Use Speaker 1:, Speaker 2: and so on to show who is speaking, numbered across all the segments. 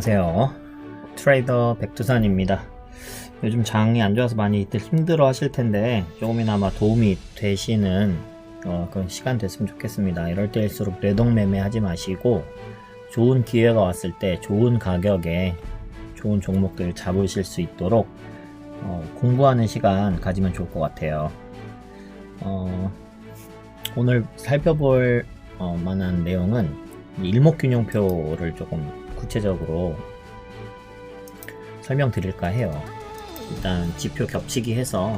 Speaker 1: 안녕하세요. 트레이더 백두산입니다. 요즘 장이 안 좋아서 많이들 힘들어 하실 텐데 조금이나마 도움이 되시는 그런 시간 됐으면 좋겠습니다. 이럴 때일수록 뇌동매매 하지 마시고 좋은 기회가 왔을 때 좋은 가격에 좋은 종목들 잡으실 수 있도록 공부하는 시간 가지면 좋을 것 같아요. 오늘 살펴볼 만한 내용은 일목균형표를 조금 구체적으로 설명드릴까 해요. 일단 지표 겹치기 해서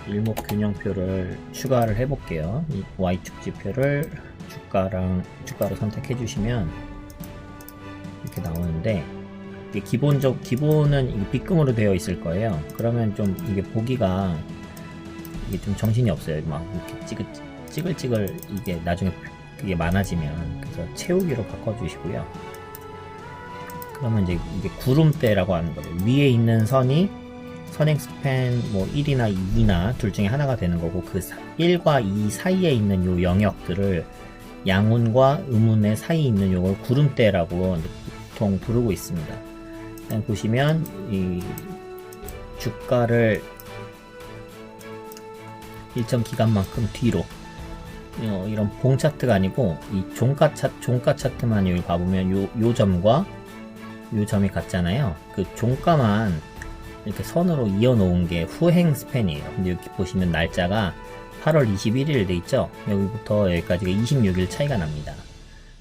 Speaker 1: 일목균형표를 추가를 해볼게요. 이 Y축 지표를 주가로 선택해 주시면 이렇게 나오는데, 이게 기본은 이게 B금으로 되어 있을 거예요. 그러면 좀 이게 보기가 이게 좀 정신이 없어요. 막 이렇게 찌글찌글 이게 나중에 그게 많아지면. 그래서 채우기로 바꿔주시고요. 그러면 이제 이게 구름대라고 하는 거예요. 위에 있는 선이 선행 스팬 뭐 1이나 2나 둘 중에 하나가 되는 거고, 그 1과 2 사이에 있는 요 영역들을 양운과 음운의 사이에 있는 요걸 구름대라고 보통 부르고 있습니다. 그냥 보시면 이 주가를 일정 기간만큼 뒤로, 이런 봉 차트가 아니고 이 종가 차트만 여기 봐보면 요 점과 요 점이 같잖아요. 그 종가만 이렇게 선으로 이어 놓은 게 후행 스팬이에요. 근데 여기 보시면 날짜가 8월 21일 돼 있죠. 여기부터 여기까지가 26일 차이가 납니다.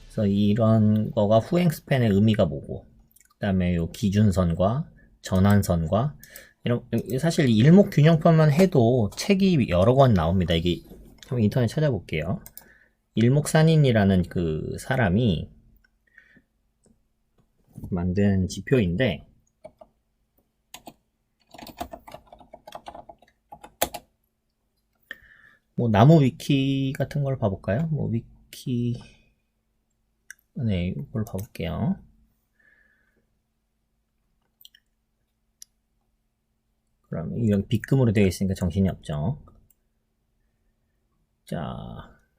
Speaker 1: 그래서 이런 거가 후행 스팬의 의미가 뭐고, 그 다음에 요 기준선과 전환선과 이런, 사실 일목균형표만 해도 책이 여러 권 나옵니다. 이게 한번 인터넷 찾아볼게요. 일목산인이라는 그 사람이 만든 지표인데, 뭐 나무 위키 같은 걸 봐볼까요? 뭐 위키, 네, 이걸 봐볼게요. 그럼 이런 B금으로 되어 있으니까 정신이 없죠. 자,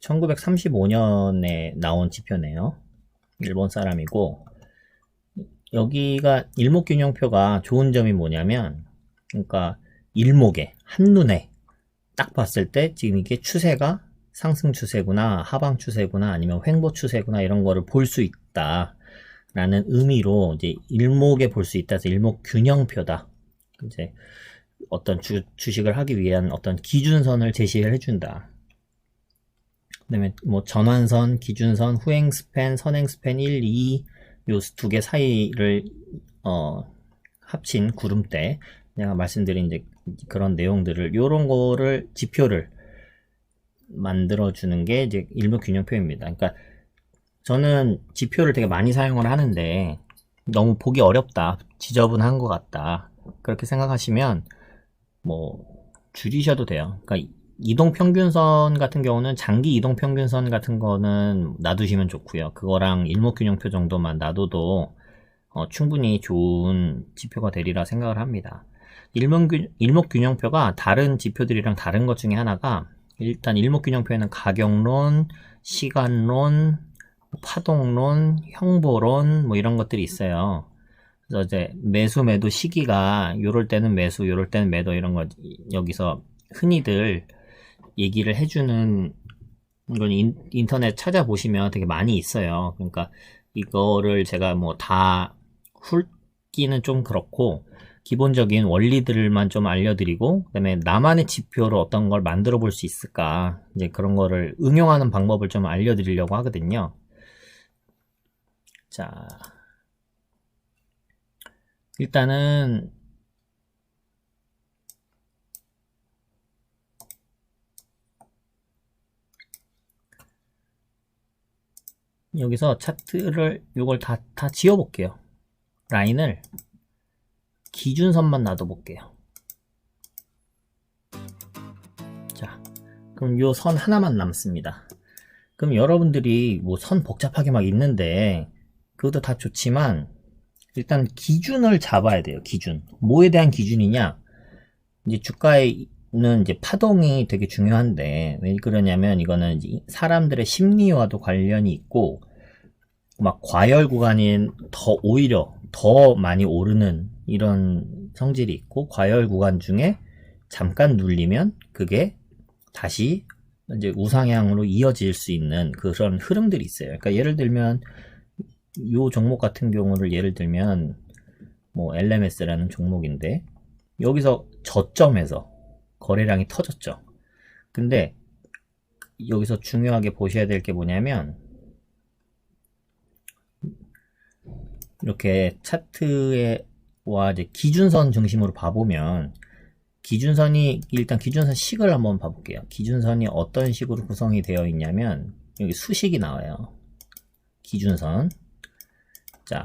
Speaker 1: 1935년에 나온 지표네요. 일본 사람이고, 여기가 일목균형표가 좋은 점이 뭐냐면, 그러니까 일목에 한눈에 딱 봤을 때 지금 이게 추세가 상승 추세구나, 하방 추세구나, 아니면 횡보 추세구나, 이런 거를 볼 수 있다 라는 의미로 이제 일목에 볼 수 있다 해서 일목균형표다. 이제 어떤 주식을 하기 위한 어떤 기준선을 제시를 해준다. 그 다음에 뭐 전환선, 기준선, 후행 스팬, 선행 스팬 1, 2 요 두 개 사이를 합친 구름대, 내가 말씀드린 이제 그런 내용들을, 요런 거를 지표를 만들어 주는 게 이제 일목균형표입니다. 그러니까 저는 지표를 되게 많이 사용을 하는데 너무 보기 어렵다, 지저분한 것 같다, 그렇게 생각하시면 뭐 줄이셔도 돼요. 그러니까 이동평균선 같은 경우는, 장기 이동평균선 같은 거는 놔두시면 좋고요. 그거랑 일목균형표 정도만 놔둬도 충분히 좋은 지표가 되리라 생각을 합니다. 일목균형표가 다른 지표들이랑 다른 것 중에 하나가, 일단 일목균형표에는 가격론, 시간론, 파동론, 형보론 뭐 이런 것들이 있어요. 그래서 이제 매수 매도 시기가 요럴 때는 매수, 요럴 때는 매도, 이런 거 여기서 흔히들 얘기를 해주는 건 인터넷 찾아보시면 되게 많이 있어요. 그러니까 이거를 제가 뭐 다 훑기는 좀 그렇고, 기본적인 원리들만 좀 알려드리고, 그 다음에 나만의 지표로 어떤 걸 만들어 볼 수 있을까, 이제 그런 거를 응용하는 방법을 좀 알려드리려고 하거든요. 자, 일단은 여기서 차트를 요걸 다 지워볼게요. 라인을 기준선만 놔둬볼게요. 자, 그럼 요 선 하나만 남습니다. 그럼 여러분들이 뭐 선 복잡하게 막 있는데 그것도 다 좋지만, 일단 기준을 잡아야 돼요. 기준. 뭐에 대한 기준이냐? 이제 주가에는 이제 파동이 되게 중요한데, 왜 그러냐면 이거는 이제 사람들의 심리와도 관련이 있고, 막 과열 구간인 더 오히려 더 많이 오르는 이런 성질이 있고, 과열 구간 중에 잠깐 눌리면 그게 다시 이제 우상향으로 이어질 수 있는 그런 흐름들이 있어요. 그러니까 예를 들면 이 종목 같은 경우를 예를 들면 뭐 LMS라는 종목인데, 여기서 저점에서 거래량이 터졌죠. 근데 여기서 중요하게 보셔야 될 게 뭐냐면, 이렇게 차트에 와 이제 기준선 중심으로 봐보면, 기준선이 일단 기준선 식을 한번 봐볼게요. 기준선이 어떤 식으로 구성이 되어 있냐면 여기 수식이 나와요. 기준선. 자,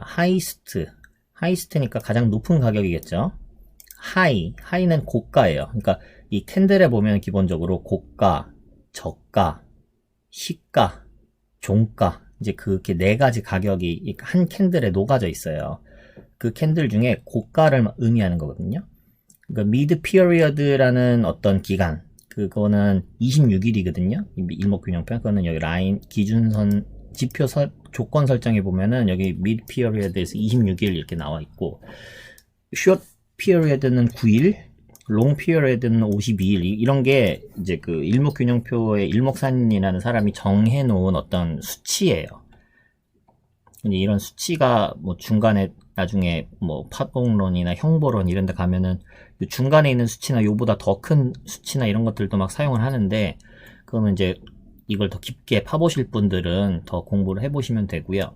Speaker 1: 하이스트니까 가장 높은 가격이겠죠. 하이는 고가예요. 그러니까 이 캔들에 보면 기본적으로 고가, 저가, 시가, 종가, 이제 그렇게 네 가지 가격이 한 캔들에 녹아져 있어요. 그 캔들 중에 고가를 의미하는 거거든요. 그러니까 미드 피어리어드라는 어떤 기간, 그거는 26일이거든요. 일목균형편. 그거는 여기 라인 기준선 지표 조건 설정에 보면은 여기 미드 피어리어드에서 26일 이렇게 나와 있고, 숏 피어리어드는 9일, 롱 피어리어드는 52일. 이런 게 이제 그 일목균형표의 일목산인이라는 사람이 정해 놓은 어떤 수치예요. 이런 수치가 뭐 중간에 나중에 뭐 파동론이나 형보론 이런 데 가면은 중간에 있는 수치나 요보다 더 큰 수치나 이런 것들도 막 사용을 하는데, 그러면 이제 이걸 더 깊게 파보실 분들은 더 공부를 해보시면 되고요.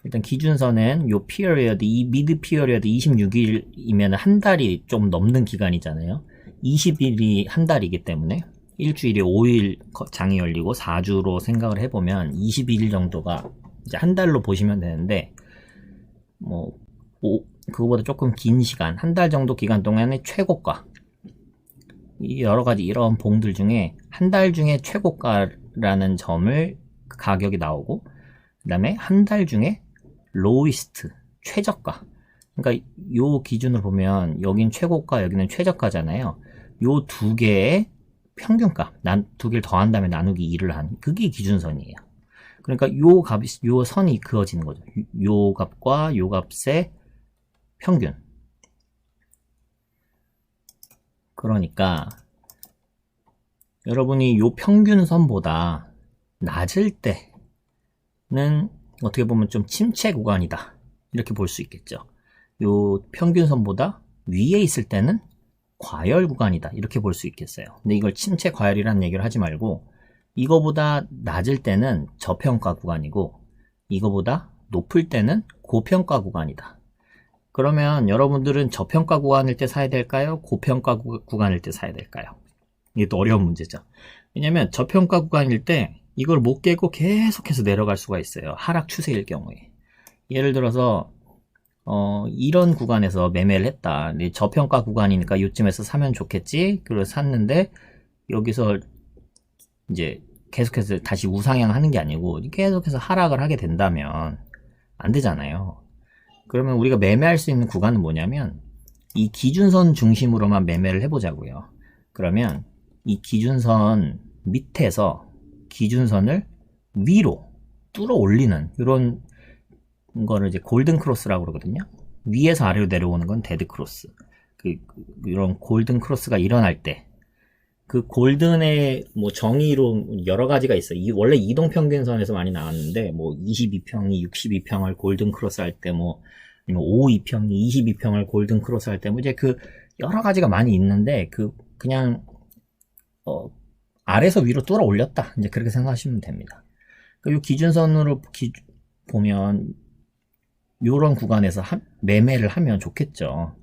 Speaker 1: 일단 기준선은 요 피어리어드, 이 미드 피어리어드 26일이면 한 달이 좀 넘는 기간이잖아요. 20일이 한 달이기 때문에 일주일에 5일 장이 열리고 4주로 생각을 해보면 22일 정도가 이제 한 달로 보시면 되는데, 뭐 그거보다 조금 긴 시간, 한 달 정도 기간 동안의 최고가, 여러 가지 이런 봉들 중에 한 달 중에 최고가라는 점을 가격이 나오고, 그 다음에 한 달 중에 로이스트, 최저가. 그러니까 요 기준으로 보면 여긴 최고가, 여기는 최저가잖아요. 요 두 개의 평균값, 두 개를 더한 다음에 나누기 2를 한, 그게 기준선이에요. 그러니까 요 선이 그어지는 거죠. 요 값과 요 값의 평균. 그러니까 여러분이 요 평균선보다 낮을 때는 어떻게 보면 좀 침체 구간이다, 이렇게 볼 수 있겠죠. 요 평균선보다 위에 있을 때는 과열 구간이다, 이렇게 볼 수 있겠어요. 근데 이걸 침체 과열이라는 얘기를 하지 말고, 이거보다 낮을 때는 저평가 구간이고 이거보다 높을 때는 고평가 구간이다. 그러면 여러분들은 저평가 구간일 때 사야 될까요? 고평가 구간일 때 사야 될까요? 이게 또 어려운 문제죠. 왜냐면 저평가 구간일 때 이걸 못 깨고 계속해서 내려갈 수가 있어요. 하락 추세일 경우에. 예를 들어서 이런 구간에서 매매를 했다. 저평가 구간이니까 요쯤에서 사면 좋겠지. 그래서 샀는데 여기서 이제 계속해서 다시 우상향 하는 게 아니고 계속해서 하락을 하게 된다면 안 되잖아요. 그러면 우리가 매매할 수 있는 구간은 뭐냐면 이 기준선 중심으로만 매매를 해보자고요. 그러면 이 기준선 밑에서 기준선을 위로 뚫어 올리는 이런 거를 이제 골든 크로스라고 그러거든요. 위에서 아래로 내려오는 건 데드 크로스. 이런 골든 크로스가 일어날 때, 그 골든의 뭐 정의로 여러 가지가 있어요. 원래 이동평균선에서 많이 나왔는데, 뭐 22평이 62평을 골든 크로스 할 때, 뭐 52평이 22평을 골든 크로스 할 때, 뭐 이제 그 여러 가지가 많이 있는데, 그냥 아래에서 위로 뚫어 올렸다, 이제 그렇게 생각하시면 됩니다. 이 기준선으로 보면 요런 구간에서 매매를 하면 좋겠죠.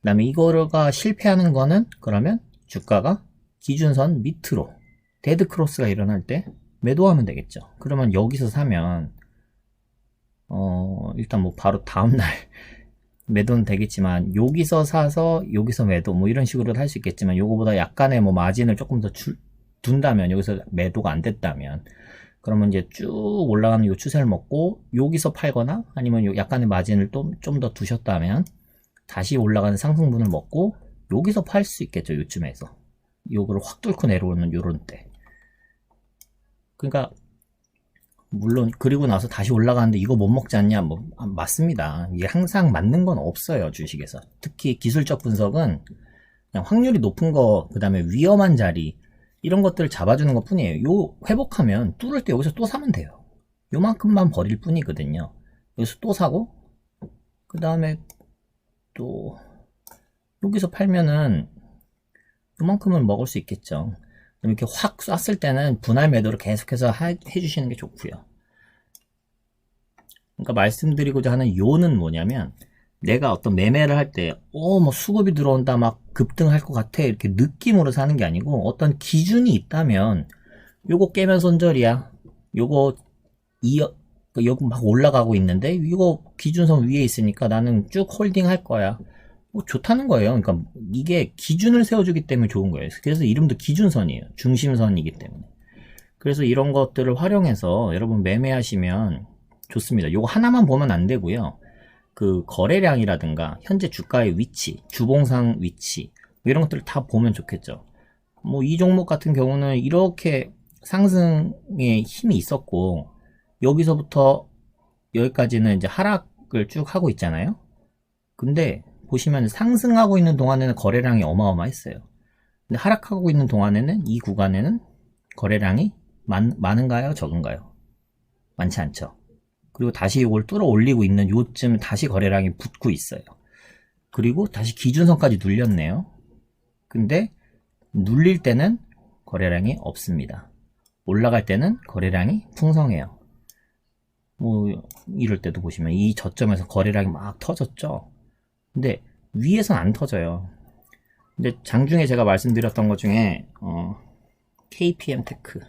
Speaker 1: 그 다음에 이거가 실패하는 거는, 그러면 주가가 기준선 밑으로 데드 크로스가 일어날 때 매도하면 되겠죠. 그러면 여기서 사면 일단 뭐 바로 다음날 매도는 되겠지만, 여기서 사서 여기서 매도 뭐 이런 식으로도 할 수 있겠지만, 요거보다 약간의 뭐 마진을 조금 더 둔다면, 여기서 매도가 안 됐다면, 그러면 이제 쭉 올라가는 요 추세를 먹고 여기서 팔거나, 아니면 요 약간의 마진을 좀 더 두셨다면 다시 올라가는 상승분을 먹고 여기서 팔 수 있겠죠. 요쯤에서 요거를 확 뚫고 내려오는 요런 때. 그러니까 물론 그리고 나서 다시 올라가는데 이거 못 먹지 않냐? 뭐 맞습니다. 이게 항상 맞는 건 없어요, 주식에서. 특히 기술적 분석은 그냥 확률이 높은 거, 그 다음에 위험한 자리 이런 것들을 잡아주는 것 뿐이에요. 요 회복하면 뚫을 때 여기서 또 사면 돼요. 요만큼만 버릴 뿐이거든요. 여기서 또 사고 그 다음에 또 여기서 팔면은 요만큼은 먹을 수 있겠죠. 이렇게 확 쐈을 때는 분할 매도를 계속해서 해주시는 게 좋고요. 그러니까 말씀드리고자 하는 요는 뭐냐면, 내가 어떤 매매를 할 때, 뭐 수급이 들어온다, 막 급등할 것 같아, 이렇게 느낌으로 사는 게 아니고, 어떤 기준이 있다면, 요거 깨면 손절이야. 요거, 요거 막 올라가고 있는데, 이거 기준선 위에 있으니까 나는 쭉 홀딩 할 거야. 뭐 좋다는 거예요. 그러니까 이게 기준을 세워주기 때문에 좋은 거예요. 그래서 이름도 기준선이에요. 중심선이기 때문에. 그래서 이런 것들을 활용해서 여러분 매매하시면 좋습니다. 요거 하나만 보면 안 되고요. 그 거래량이라든가 현재 주가의 위치, 주봉상 위치 뭐 이런 것들을 다 보면 좋겠죠. 뭐 이 종목 같은 경우는 이렇게 상승의 힘이 있었고 여기서부터 여기까지는 이제 하락을 쭉 하고 있잖아요. 근데 보시면 상승하고 있는 동안에는 거래량이 어마어마했어요. 근데 하락하고 있는 동안에는 이 구간에는 거래량이 많은가요? 적은가요? 많지 않죠. 그리고 다시 이걸 뚫어 올리고 있는 요쯤 다시 거래량이 붙고 있어요. 그리고 다시 기준선까지 눌렸네요. 근데 눌릴 때는 거래량이 없습니다. 올라갈 때는 거래량이 풍성해요. 뭐 이럴 때도 보시면 이 저점에서 거래량이 막 터졌죠. 근데 위에선 안 터져요. 근데 장중에 제가 말씀드렸던 것 중에 KPM 테크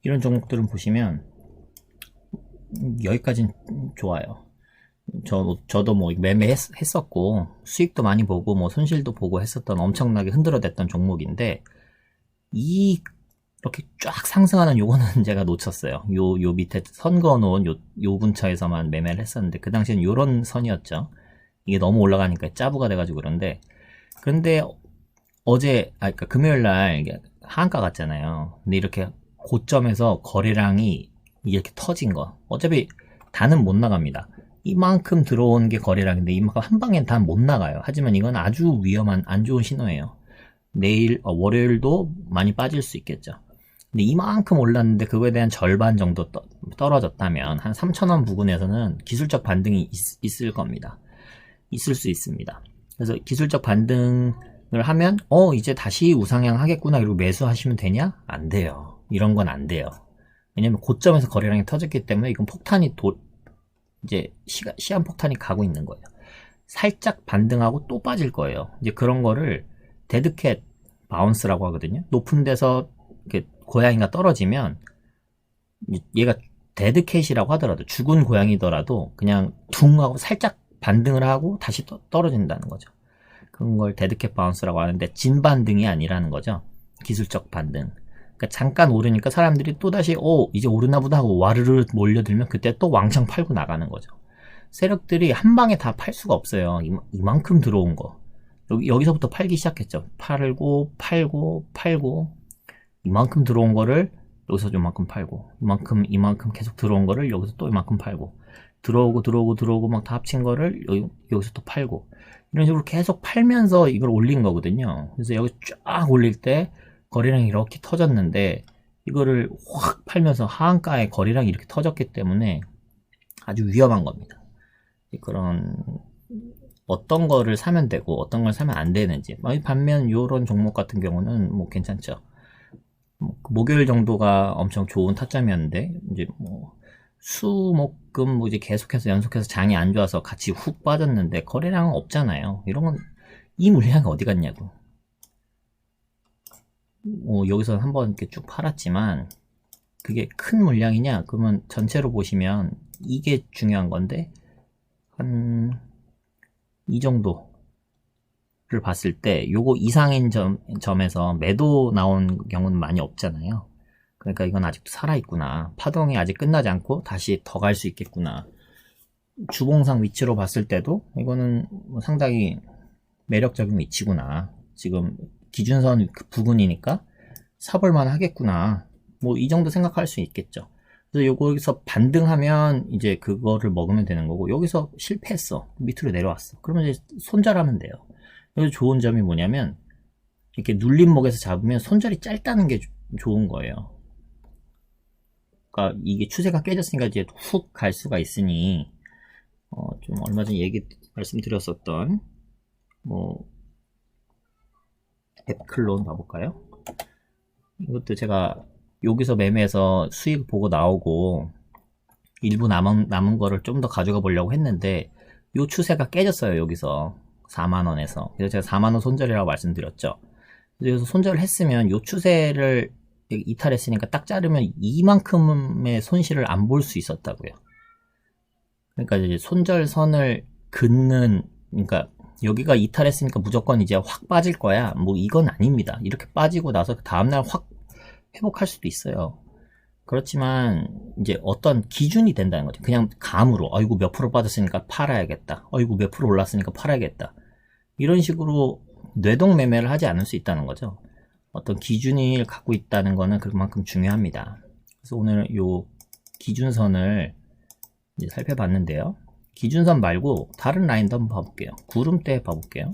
Speaker 1: 이런 종목들은 보시면 여기까지는 좋아요. 저도 뭐 매매했었고 수익도 많이 보고 뭐 손실도 보고 했었던 엄청나게 흔들어댔던 종목인데 이렇게 쫙 상승하는 요거는 제가 놓쳤어요. 요 밑에 선 그어놓은 요 근처에서만 매매를 했었는데 그 당시엔 요런 선이었죠. 이게 너무 올라가니까 짜부가 돼가지고 그런데 그러니까 금요일날 하한가 갔잖아요. 근데 이렇게 고점에서 거래량이 이렇게 터진 거. 어차피 다는 못 나갑니다. 이만큼 들어온 게 거래량인데 이만큼 한 방엔 다 못 나가요. 하지만 이건 아주 위험한 안 좋은 신호예요. 내일 월요일도 많이 빠질 수 있겠죠. 근데 이만큼 올랐는데 그거에 대한 절반 정도 떨어졌다면 한 3,000원 부근에서는 기술적 반등이 있을 겁니다. 있을 수 있습니다. 그래서 기술적 반등을 하면 이제 다시 우상향 하겠구나 그리고 매수하시면 되냐? 안 돼요. 이런 건 안 돼요. 왜냐면 고점에서 거래량이 터졌기 때문에 이건 폭탄이 이제 시한 폭탄이 가고 있는 거예요. 살짝 반등하고 또 빠질 거예요. 이제 그런 거를 데드캣 바운스라고 하거든요. 높은 데서 이렇게 고양이가 떨어지면 얘가 데드캣이라고 하더라도 죽은 고양이더라도 그냥 둥 하고 살짝 반등을 하고 다시 떨어진다는 거죠. 그런 걸 데드캣 바운스라고 하는데 진반등이 아니라는 거죠. 기술적 반등. 그러니까 잠깐 오르니까 사람들이 또다시 이제 오르나 보다 하고 와르르 몰려들면 그때 또 왕창 팔고 나가는 거죠. 세력들이 한 방에 다 팔 수가 없어요. 이만큼 들어온 거. 여기서부터 팔기 시작했죠. 팔고 이만큼 들어온 거를 여기서 이만큼 팔고 이만큼 계속 들어온 거를 여기서 또 이만큼 팔고 들어오고 막 다 합친 거를 여기서 또 팔고 이런 식으로 계속 팔면서 이걸 올린 거거든요. 그래서 여기 쫙 올릴 때 거래량이 이렇게 터졌는데 이거를 확 팔면서 하한가에 거래량이 이렇게 터졌기 때문에 아주 위험한 겁니다. 그런 어떤 거를 사면 되고 어떤 걸 사면 안 되는지. 반면 이런 종목 같은 경우는 뭐 괜찮죠. 목요일 정도가 엄청 좋은 타점이었는데 이제 뭐 수목금 뭐 이제 계속해서 연속해서 장이 안 좋아서 같이 훅 빠졌는데 거래량은 없잖아요. 이런 건 이 물량이 어디 갔냐고. 여기서 한번 이렇게 쭉 팔았지만 그게 큰 물량이냐? 그러면 전체로 보시면 이게 중요한 건데 한 이 정도를 봤을 때 요거 이상인 점에서 매도 나온 경우는 많이 없잖아요. 그러니까 이건 아직도 살아있구나. 파동이 아직 끝나지 않고 다시 더 갈 수 있겠구나. 주봉상 위치로 봤을 때도 이거는 상당히 매력적인 위치구나. 지금 기준선 부근이니까 사볼만 하겠구나. 뭐 이 정도 생각할 수 있겠죠. 그래서 여기서 반등하면 이제 그거를 먹으면 되는 거고, 여기서 실패했어. 밑으로 내려왔어. 그러면 이제 손절하면 돼요. 여기서 좋은 점이 뭐냐면, 이렇게 눌림목에서 잡으면 손절이 짧다는 게 좋은 거예요. 그러니까 이게 추세가 깨졌으니까 이제 훅 갈 수가 있으니, 좀 얼마 전에 말씀드렸었던, 앱클론 봐볼까요? 이것도 제가 여기서 매매해서 수익 보고 나오고 일부 남은 거를 좀 더 가져가 보려고 했는데 요 추세가 깨졌어요. 여기서 4만원에서. 그래서 제가 4만원 손절이라고 말씀드렸죠. 그래서 손절을 했으면 요 추세를 이탈했으니까 딱 자르면 이만큼의 손실을 안 볼 수 있었다고요. 그러니까 이제 손절선을 긋는, 그러니까 여기가 이탈했으니까 무조건 이제 확 빠질 거야. 뭐 이건 아닙니다. 이렇게 빠지고 나서 그 다음날 확 회복할 수도 있어요. 그렇지만 이제 어떤 기준이 된다는 거죠. 그냥 감으로 아이고 몇 프로 빠졌으니까 팔아야겠다. 아이고 몇 프로 올랐으니까 팔아야겠다. 이런 식으로 뇌동 매매를 하지 않을 수 있다는 거죠. 어떤 기준을 갖고 있다는 거는 그만큼 중요합니다. 그래서 오늘 요 기준선을 이제 살펴봤는데요. 기준선 말고 다른 라인도 한번 봐볼게요. 구름대 봐볼게요.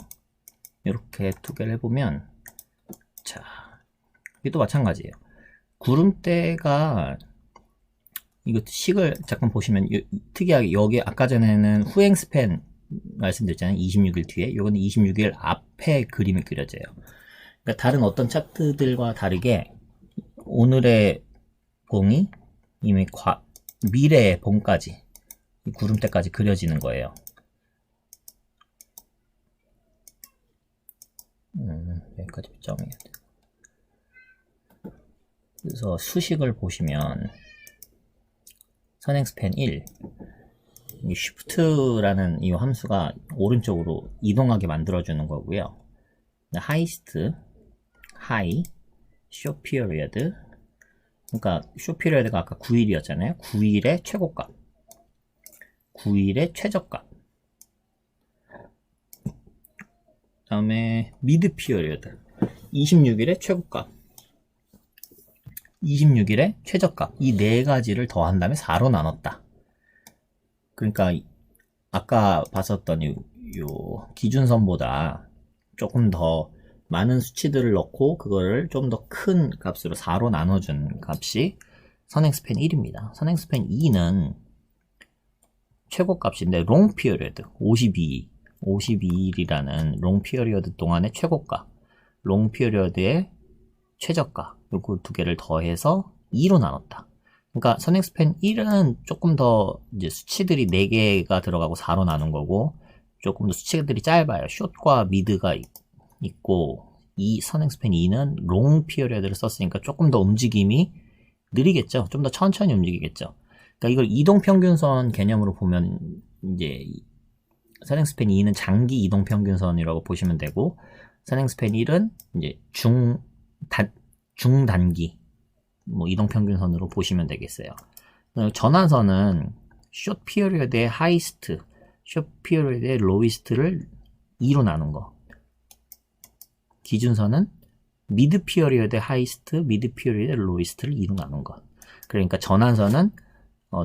Speaker 1: 이렇게 두 개를 해보면, 자, 이것도 마찬가지예요. 구름대가 이것도 식을 잠깐 보시면 특이하게 여기 아까 전에는 후행 스팬 말씀드렸잖아요. 26일 뒤에. 이거는 26일 앞에 그림이 그려져요. 그러니까 다른 어떤 차트들과 다르게 오늘의 봉이 이미 미래의 봉까지 이 구름대까지 그려지는 거예요. 여기까지 점이에요. 그래서 수식을 보시면 선행스팬 1 Shift라는 이 함수가 오른쪽으로 이동하게 만들어주는 거고요. 하이스트, 하이, 쇼 피리어드, 그러니까 쇼 피리어드가 아까 9일이었잖아요. 9일의 최고값, 9일의 최저값, 그 다음에 미드 피리어드 26일의 최고값, 26일의 최저값, 이 네 가지를 더한 다음에 4로 나눴다. 그러니까 아까 봤었던 요 기준선보다 조금 더 많은 수치들을 넣고 그거를 좀 더 큰 값으로 4로 나눠준 값이 선행스팬 1입니다. 선행스팬 2는 최고값인데 롱 피어리어드 52일이라는 롱 피어리어드 동안의 최고값, 롱 피어리어드의 최저가, 요거 두 개를 더해서 2로 나눴다. 그러니까 선행스팬 1은 조금 더 이제 수치들이 4개가 들어가고 4로 나눈 거고, 조금 더 수치들이 짧아요. 숏과 미드가 있고, 이 선행스팬 2는 롱 피어리어드를 썼으니까 조금 더 움직임이 느리겠죠. 좀 더 천천히 움직이겠죠. 그러니까 이걸 이동평균선 개념으로 보면 이제 선행스팬 2는 장기 이동평균선이라고 보시면 되고, 선행스팬 1은 이제 중단기 이동평균선으로 보시면 되겠어요. 전환선은 숏 피어리어드의 하이스트, 숏 피어리어드의 로이스트를 2로 나눈 거. 기준선은 미드 피어리어드의 하이스트, 미드 피어리어드의 로이스트를 2로 나눈 거. 그러니까 전환선은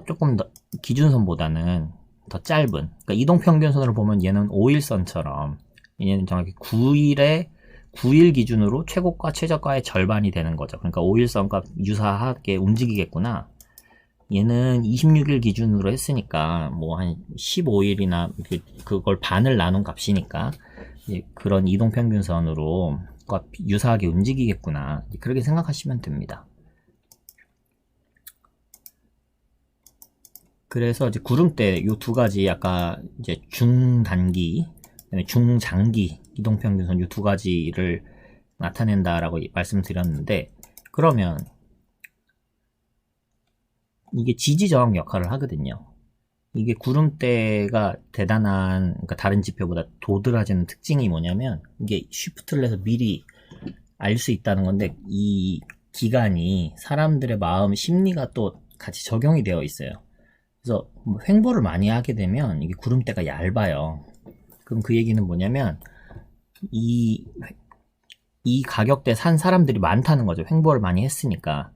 Speaker 1: 조금 더 기준선보다는 더 짧은, 그러니까 이동평균선으로 보면 얘는 5일선처럼 얘는 정확히 9일 기준으로 최고가 최저가의 절반이 되는 거죠. 그러니까 5일선과 유사하게 움직이겠구나. 얘는 26일 기준으로 했으니까 뭐 한 15일이나 그걸 반을 나눈 값이니까 그런 이동평균선으로 유사하게 움직이겠구나. 그렇게 생각하시면 됩니다. 그래서 이제 구름대 요 두 가지 아까 이제 중단기, 그다음에 중장기 이동평균선 요 두 가지를 나타낸다라고 말씀드렸는데, 그러면 이게 지지저항 역할을 하거든요. 이게 구름대가 대단한, 그러니까 다른 지표보다 도드라지는 특징이 뭐냐면 이게 쉬프트를 해서 미리 알 수 있다는 건데, 이 기간이 사람들의 마음 심리가 또 같이 적용이 되어 있어요. 그래서 횡보를 많이 하게 되면 이게 구름대가 얇아요. 그럼 그 얘기는 뭐냐면 이, 이 가격대 산 사람들이 많다는 거죠. 횡보를 많이 했으니까.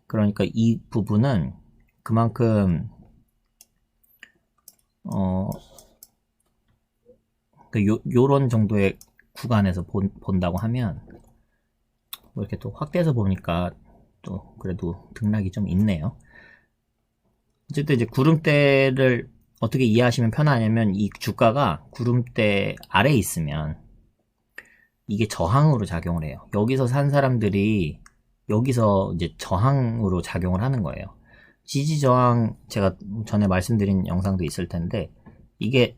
Speaker 1: 그러니까 이 부분은 그만큼 요런 정도의 구간에서 본다고 하면 뭐 이렇게 또 확대해서 보니까 또 그래도 등락이 좀 있네요. 어쨌든 이제 구름대를 어떻게 이해하시면 편하냐면 이 주가가 구름대 아래에 있으면 이게 저항으로 작용을 해요. 여기서 산 사람들이 여기서 이제 저항으로 작용을 하는 거예요. 지지 저항 제가 전에 말씀드린 영상도 있을 텐데 이게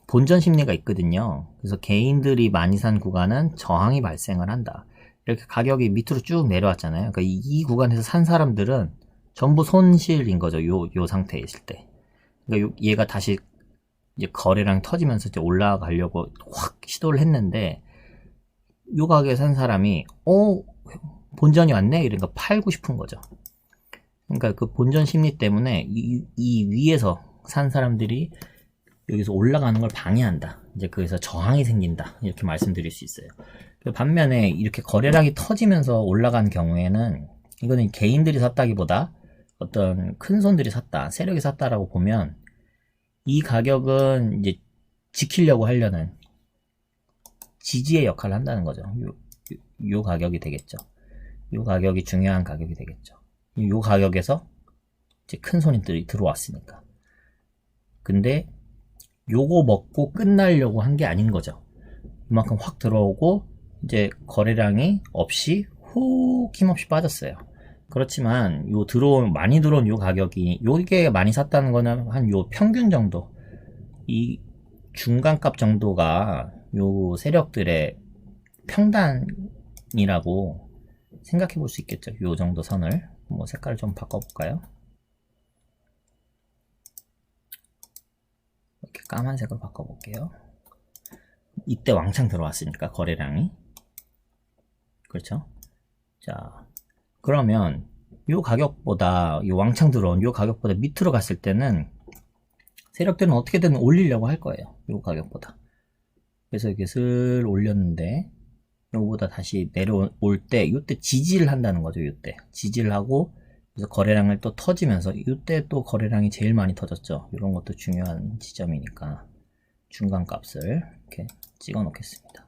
Speaker 1: 본전 심리가 있거든요. 그래서 개인들이 많이 산 구간은 저항이 발생을 한다. 이렇게 가격이 밑으로 쭉 내려왔잖아요. 그러니까 이 구간에서 산 사람들은 전부 손실인 거죠. 요 상태에 있을 때. 그러니까 얘가 다시 이제 거래량이 터지면서 이제 올라가려고 확 시도를 했는데 요 가격에 산 사람이 본전이 왔네? 이러니까 팔고 싶은 거죠. 그러니까 그 본전 심리 때문에 이 위에서 산 사람들이 여기서 올라가는 걸 방해한다. 이제 그래서 저항이 생긴다. 이렇게 말씀드릴 수 있어요. 반면에 이렇게 거래량이 터지면서 올라간 경우에는 이거는 개인들이 샀다기보다 어떤 큰 손들이 샀다, 세력이 샀다라고 보면 이 가격은 이제 지키려고 하려는 지지의 역할을 한다는 거죠. 요 가격이 되겠죠. 요 가격이 중요한 가격이 되겠죠. 요 가격에서 이제 큰 손님들이 들어왔으니까. 근데 요거 먹고 끝나려고 한 게 아닌 거죠. 이만큼 확 들어오고 이제 거래량이 없이 훅 힘없이 빠졌어요. 그렇지만 요 많이 들어온 요 가격이 요게 많이 샀다는 거는 한 요 평균 정도, 이 중간값 정도가 요 세력들의 평단이라고 생각해 볼 수 있겠죠. 요 정도 선을 뭐 색깔을 좀 바꿔볼까요? 이렇게 까만색으로 바꿔볼게요. 이때 왕창 들어왔으니까 거래량이. 그렇죠? 자, 그러면 요 가격보다, 요 왕창 들어온 요 가격보다 밑으로 갔을 때는 세력들은 어떻게든 올리려고 할 거예요. 요 가격보다. 그래서 이렇게 슬 올렸는데 요거보다 다시 내려올 때 이때 지지를 한다는 거죠. 이때 지지를 하고 그래서 거래량을 또 터지면서 이때 또 거래량이 제일 많이 터졌죠. 이런 것도 중요한 지점이니까 중간값을 이렇게 찍어 놓겠습니다.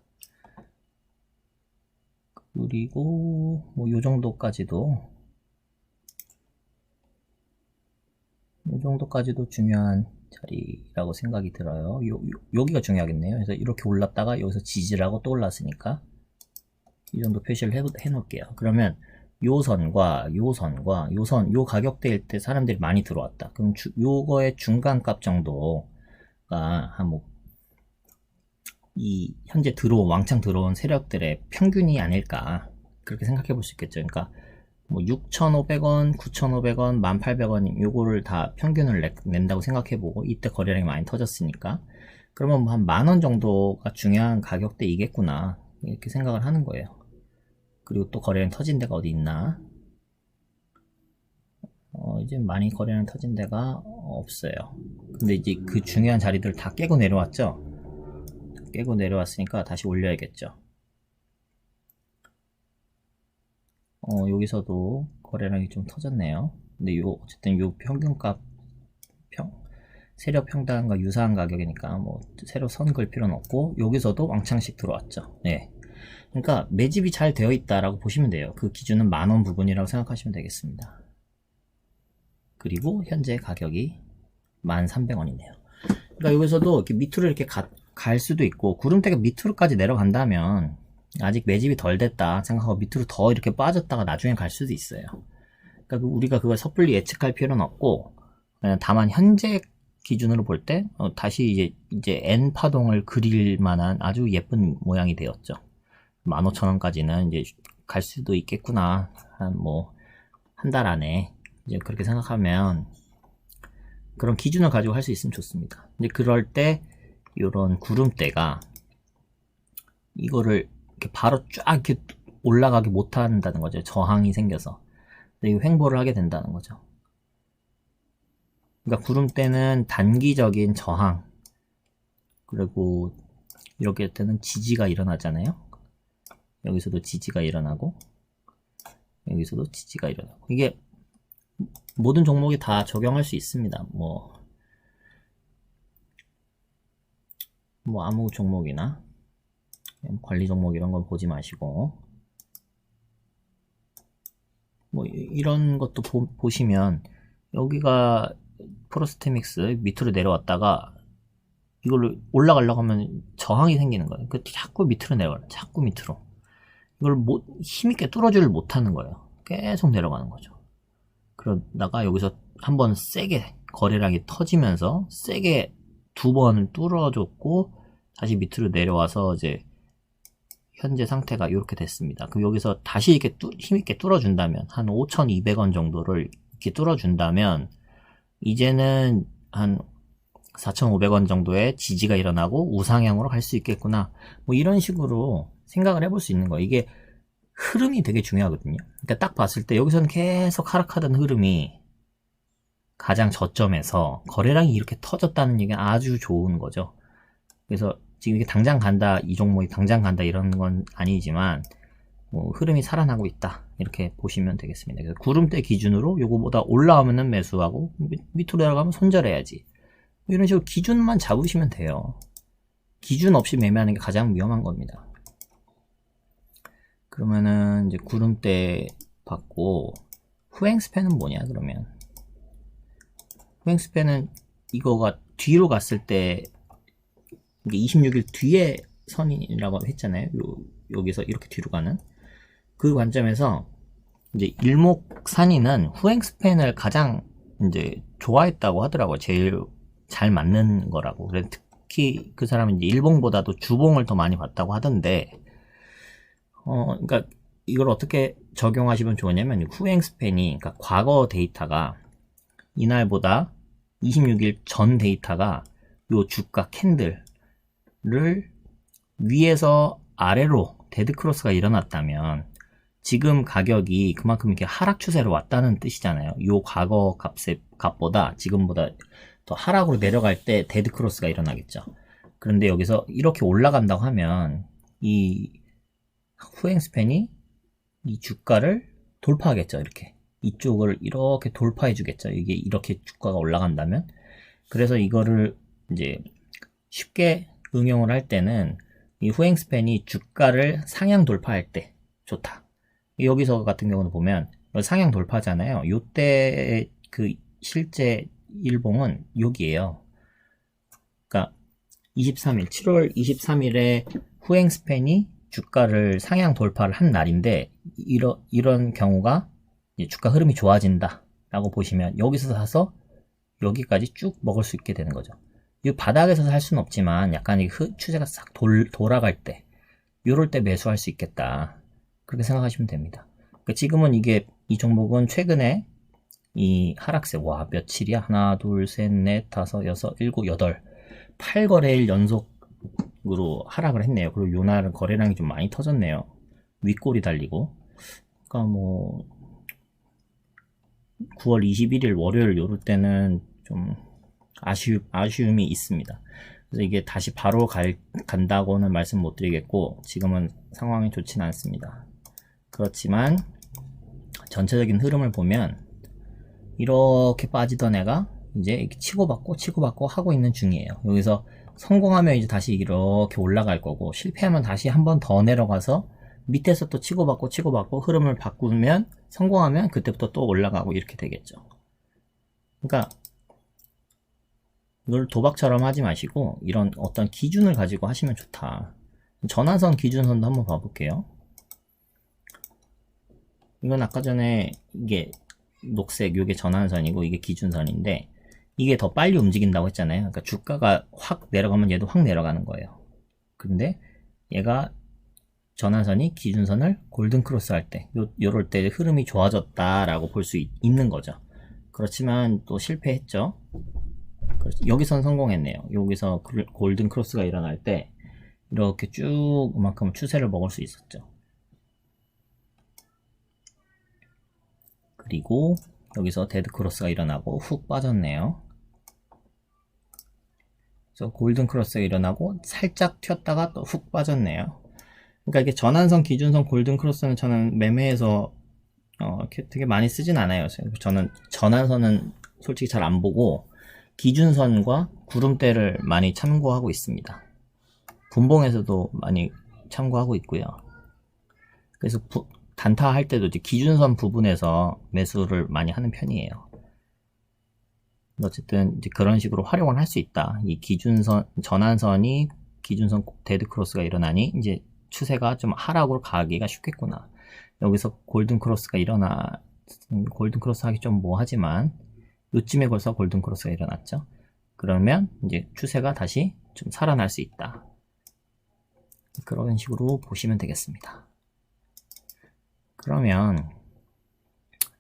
Speaker 1: 그리고 뭐 요 정도까지도 중요한 자리라고 생각이 들어요. 여기가 중요하겠네요. 그래서 이렇게 올랐다가 여기서 지지를 하고 또 올랐으니까 이 정도 표시를 해 놓을게요. 그러면 요 선과 요 선, 요 가격대일 때 사람들이 많이 들어왔다. 그럼 요거의 중간값 정도가 이 현재 왕창 들어온 세력들의 평균이 아닐까 그렇게 생각해 볼 수 있겠죠. 그러니까 뭐 6,500원, 9,500원, 1,800원 요거를 다 평균을 낸다고 생각해보고 이때 거래량이 많이 터졌으니까 그러면 한 10,000원 정도가 중요한 가격대이겠구나 이렇게 생각을 하는 거예요. 그리고 또 거래량 터진 데가 어디 있나? 이제 많이 거래량 터진 데가 없어요. 근데 이제 그 중요한 자리들을 다 깨고 내려왔죠. 깨고 내려왔으니까 다시 올려야겠죠. 여기서도 거래량이 좀 터졌네요. 근데 어쨌든 요 평균값 세력 평단과 유사한 가격이니까 뭐 새로 선 걸 필요는 없고 여기서도 왕창씩 들어왔죠. 네. 그러니까 매집이 잘 되어 있다라고 보시면 돼요. 그 기준은 10,000원 부분이라고 생각하시면 되겠습니다. 그리고 현재 가격이 1,300원이네요. 그러니까 여기서도 이렇게 밑으로 이렇게 갈 수도 있고 구름대가 밑으로까지 내려간다면 아직 매집이 덜 됐다 생각하고 밑으로 더 이렇게 빠졌다가 나중에 갈 수도 있어요. 그러니까 우리가 그걸 섣불리 예측할 필요는 없고 다만 현재 기준으로 볼 때 다시 이제 N 파동을 그릴 만한 아주 예쁜 모양이 되었죠. 15,000원까지는 이제 갈 수도 있겠구나. 한 달 안에 이제 그렇게 생각하면 그런 기준을 가지고 할 수 있으면 좋습니다. 근데 그럴 때 이런 구름대가 이거를 이렇게 바로 쫙 이렇게 올라가게 못 한다는 거죠. 저항이 생겨서. 근데 이 횡보를 하게 된다는 거죠. 그러니까 구름대는 단기적인 저항 그리고 이렇게 때는 지지가 일어나잖아요. 여기서도 지지가 일어나고 여기서도 지지가 일어나고 이게 모든 종목이 다 적용할 수 있습니다. 뭐 아무 종목이나 관리 종목 이런 건 보지 마시고 뭐 이런 것도 보시면 여기가 프로스테믹스 밑으로 내려왔다가 이걸로 올라가려고 하면 저항이 생기는 거예요. 그 자꾸 밑으로 내려가요. 자꾸 밑으로. 이걸 힘있게 뚫어주를 못하는 거예요. 계속 내려가는 거죠. 그러다가 여기서 한번 세게 거래량이 터지면서 세게 두 번 뚫어줬고 다시 밑으로 내려와서 이제 현재 상태가 이렇게 됐습니다. 그럼 여기서 다시 이렇게 힘있게 뚫어준다면 한 5,200원 정도를 이렇게 뚫어준다면 이제는 한 4,500원 정도의 지지가 일어나고 우상향으로 갈 수 있겠구나. 뭐 이런 식으로 생각을 해볼 수 있는 거예요. 이게 흐름이 되게 중요하거든요. 그러니까 딱 봤을 때 여기서는 계속 하락하던 흐름이 가장 저점에서 거래량이 이렇게 터졌다는 얘기가 아주 좋은 거죠. 그래서 지금 이게 당장 간다, 이 종목이 당장 간다 이런 건 아니지만 뭐 흐름이 살아나고 있다 이렇게 보시면 되겠습니다. 그래서 구름대 기준으로 요거보다 올라오면은 매수하고 밑으로 내려가면 손절해야지. 이런 식으로 기준만 잡으시면 돼요. 기준 없이 매매하는 게 가장 위험한 겁니다. 그러면은 이제 구름대 받고 후행스팬은 뭐냐 그러면 후행스팬은 이거가 뒤로 갔을 때 이게 26일 뒤에 선이라고 했잖아요. 여기서 이렇게 뒤로 가는 그 관점에서 이제 일목산인은 후행스팬을 가장 이제 좋아했다고 하더라고요. 제일 잘 맞는 거라고. 그래서 특히 그 사람은 이제 일봉보다도 주봉을 더 많이 봤다고 하던데, 그러니까 이걸 어떻게 적용하시면 좋으냐면 후행스팬이, 그러니까 과거 데이터가 이날보다 26일 전 데이터가 요 주가 캔들을 위에서 아래로 데드크로스가 일어났다면 지금 가격이 그만큼 이렇게 하락 추세로 왔다는 뜻이잖아요. 요 과거 값보다 지금보다 더 하락으로 내려갈 때 데드크로스가 일어나겠죠. 그런데 여기서 이렇게 올라간다고 하면 이 후행스팬이 이 주가를 돌파하겠죠. 이렇게 이쪽을 이렇게 돌파해 주겠죠. 이게 이렇게 주가가 올라간다면. 그래서 이거를 이제 쉽게 응용을 할 때는 이 후행스팬이 주가를 상향 돌파할 때 좋다. 여기서 같은 경우는 보면 상향 돌파잖아요. 요때 그 실제 일봉은 여기에요. 그러니까 23일, 7월 23일에 후행스팬이 주가를 상향 돌파를 한 날인데 이런 경우가 주가 흐름이 좋아진다 라고 보시면 여기서 사서 여기까지 쭉 먹을 수 있게 되는 거죠. 이 바닥에서 살 수는 없지만 약간 이 추세가 싹 돌아갈 때 요럴 때 매수할 수 있겠다. 그렇게 생각하시면 됩니다. 그러니까 지금은 이 종목은 최근에 이 하락세, 와, 며칠이야? 하나, 둘, 셋, 넷, 다섯, 여섯, 일곱, 여덟, 8거래일 연속으로 하락을 했네요. 그리고 요 날은 거래량이 좀 많이 터졌네요. 윗골이 달리고. 그러니까 뭐 9월 21일 월요일 요럴 때는 좀 아쉬움이 있습니다. 그래서 이게 다시 바로 간다고는 말씀 못 드리겠고 지금은 상황이 좋지는 않습니다. 그렇지만 전체적인 흐름을 보면 이렇게 빠지던 애가 이제 이렇게 치고받고 하고 있는 중이에요. 여기서 성공하면 이제 다시 이렇게 올라갈 거고 실패하면 다시 한 번 더 내려가서 밑에서 또 치고받고 흐름을 바꾸면 성공하면 그때부터 또 올라가고 이렇게 되겠죠. 그러니까 이걸 도박처럼 하지 마시고 이런 어떤 기준을 가지고 하시면 좋다. 전환선 기준선도 한번 봐볼게요. 이건 아까 전에 이게 녹색 요게 전환선이고 이게 기준선인데 이게 더 빨리 움직인다고 했잖아요. 그러니까 주가가 확 내려가면 얘도 확 내려가는 거예요. 근데 얘가 전환선이 기준선을 골든크로스 할 때 요럴 때 흐름이 좋아졌다라고 볼 수 있는 거죠. 그렇지만 또 실패했죠. 여기선 성공했네요. 여기서 골든크로스가 일어날 때 이렇게 쭉 그만큼 추세를 먹을 수 있었죠. 그리고 여기서 데드크로스가 일어나고 훅 빠졌네요. 그래서 골든 크로스가 일어나고 살짝 튀었다가 또 훅 빠졌네요. 그러니까 이게 전환선, 기준선, 골든 크로스는 저는 매매에서 이렇게 되게 많이 쓰진 않아요. 저는 전환선은 솔직히 잘 안 보고 기준선과 구름대를 많이 참고하고 있습니다. 분봉에서도 많이 참고하고 있고요. 그래서 단타 할 때도 이제 기준선 부분에서 매수를 많이 하는 편이에요. 어쨌든 이제 그런 식으로 활용을 할 수 있다. 이 기준선, 전환선이 기준선 데드 크로스가 일어나니 이제 추세가 좀 하락으로 가기가 쉽겠구나. 여기서 골든 크로스가 골든 크로스 하기 좀 뭐하지만 요쯤에 벌써 골든 크로스가 일어났죠. 그러면 이제 추세가 다시 좀 살아날 수 있다. 그런 식으로 보시면 되겠습니다. 그러면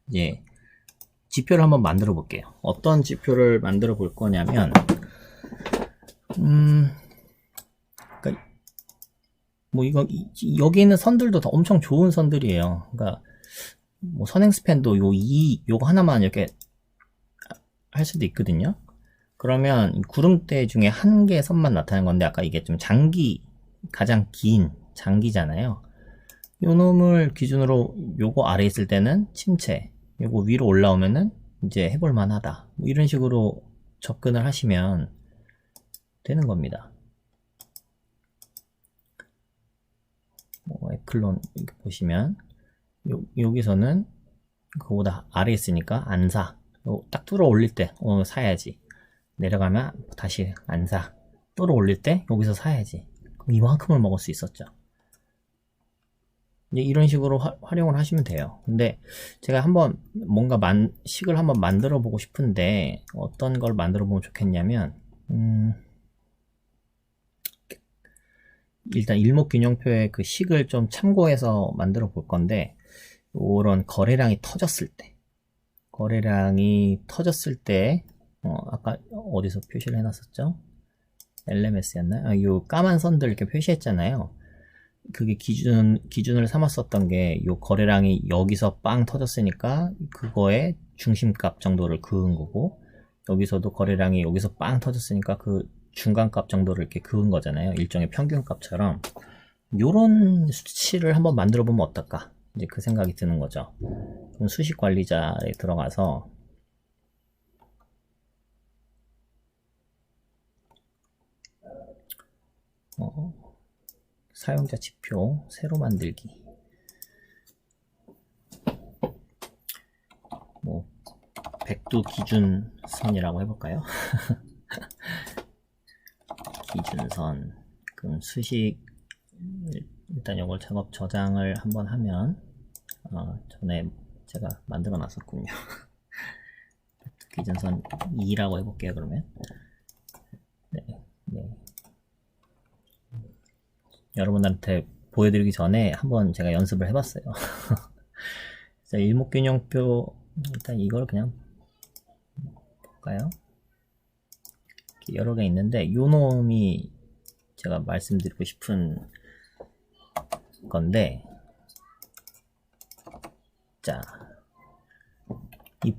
Speaker 1: 이제 지표를 한번 만들어 볼게요. 어떤 지표를 만들어 볼 거냐면 그러니까 뭐 여기 있는 선들도 다 엄청 좋은 선들이에요. 그러니까 뭐 선행스팬도 요거 하나만 이렇게 할 수도 있거든요. 그러면 구름대 중에 한 개의 선만 나타낸 건데 아까 이게 좀 가장 긴 장기잖아요. 요 놈을 기준으로 요거 아래 있을 때는 침체, 요거 위로 올라오면은 이제 해볼 만하다. 뭐 이런 식으로 접근을 하시면 되는 겁니다. 에클론 이렇게 보시면 여기서는 그거보다 아래 있으니까 안 사. 딱 뚫어 올릴 때 사야지. 내려가면 다시 안 사. 뚫어 올릴 때 여기서 사야지. 그럼 이만큼을 먹을 수 있었죠. 이제 이런 식으로 활용을 하시면 돼요. 근데 제가 한번 뭔가 식을 한번 만들어 보고 싶은데 어떤 걸 만들어 보면 좋겠냐면 일단 일목균형표의 그 식을 좀 참고해서 만들어 볼 건데 이런 거래량이 터졌을 때 아까 어디서 표시를 해놨었죠? LMS였나요? 요 까만 선들 이렇게 표시했잖아요. 그게 기준을 삼았었던 게 요 거래량이 여기서 빵 터졌으니까 그거의 중심값 정도를 그은 거고, 여기서도 거래량이 여기서 빵 터졌으니까 그 중간값 정도를 이렇게 그은 거잖아요. 일종의 평균값처럼. 요런 수치를 한번 만들어 보면 어떨까? 이제 그 생각이 드는 거죠. 그럼 수식 관리자에 들어가서 사용자 지표 새로 만들기, 뭐 백두 기준선이라고 해볼까요? 기준선. 그럼 수식 일단 이걸 작업 저장을 한번 하면 전에 제가 만들어 놨었군요. 기준선 2라고 해볼게요. 그러면 네. 여러분한테 보여드리기 전에 한번 제가 연습을 해봤어요. 일목균형표 일단 이걸 그냥 볼까요? 여러 개 있는데 요 놈이 제가 말씀드리고 싶은 건데, 자, 이